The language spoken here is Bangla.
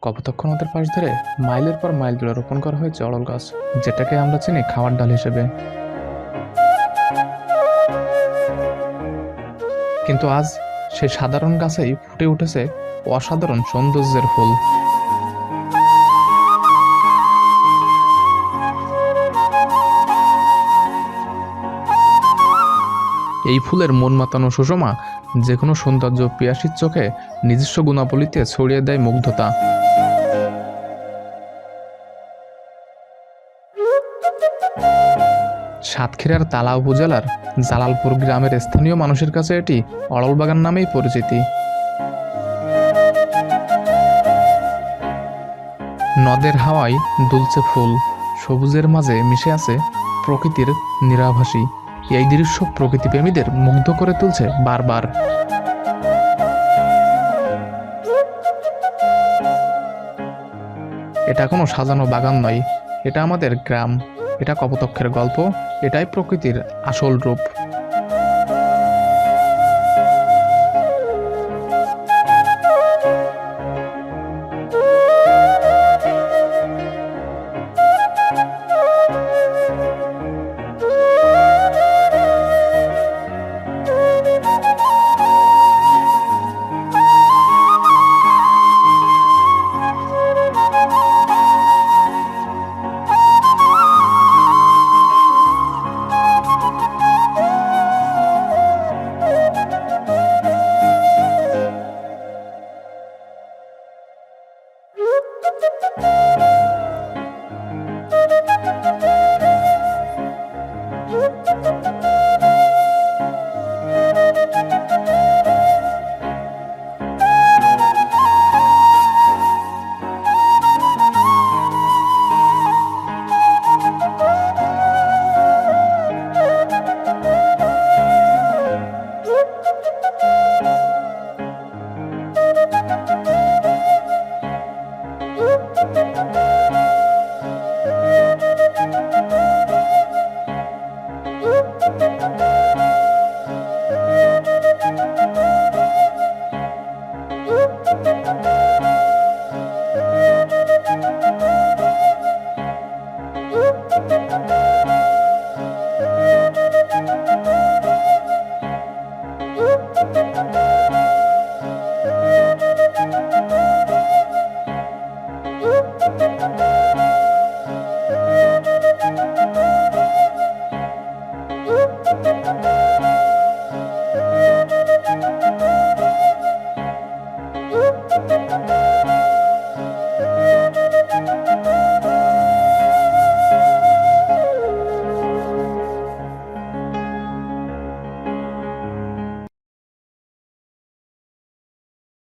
কপোতাক্ষ নদের পাশ ধরে মাইলের পর মাইল জুড়ে রোপণ করা হয়েছে অড়ল গাছ, যেটাকে আমরা চিনি খাওয়ার ডাল হিসেবে। কিন্তু আজ সেই সাধারণ গাছেই ফুটে উঠেছে অসাধারণ সৌন্দর্যের ফুল। এই ফুলের মন মাতানো সুষমা যে কোনো সৌন্দর্য পিয়াসীর চোখে নিজস্ব গুণাবলীতে ছড়িয়ে দেয় মুগ্ধতা। সাতক্ষীরার তালা উপজেলার জালালপুর গ্রামের স্থানীয় মানুষের কাছে এটি অড়ল বাগান নামেই পরিচিতি। নদের হাওয়ায় দুলছে ফুল, সবুজের মাঝে মিশে আছে প্রকৃতির নিরাভাসী। এই দৃশ্য প্রকৃতিপ্রেমীদের মুগ্ধ করে তুলছে বারবার। এটা কোনো সাজানো বাগান নয়, এটা আমাদের গ্রাম, এটা কপোতাক্ষের গল্প, এটাই প্রকৃতির আসল রূপ।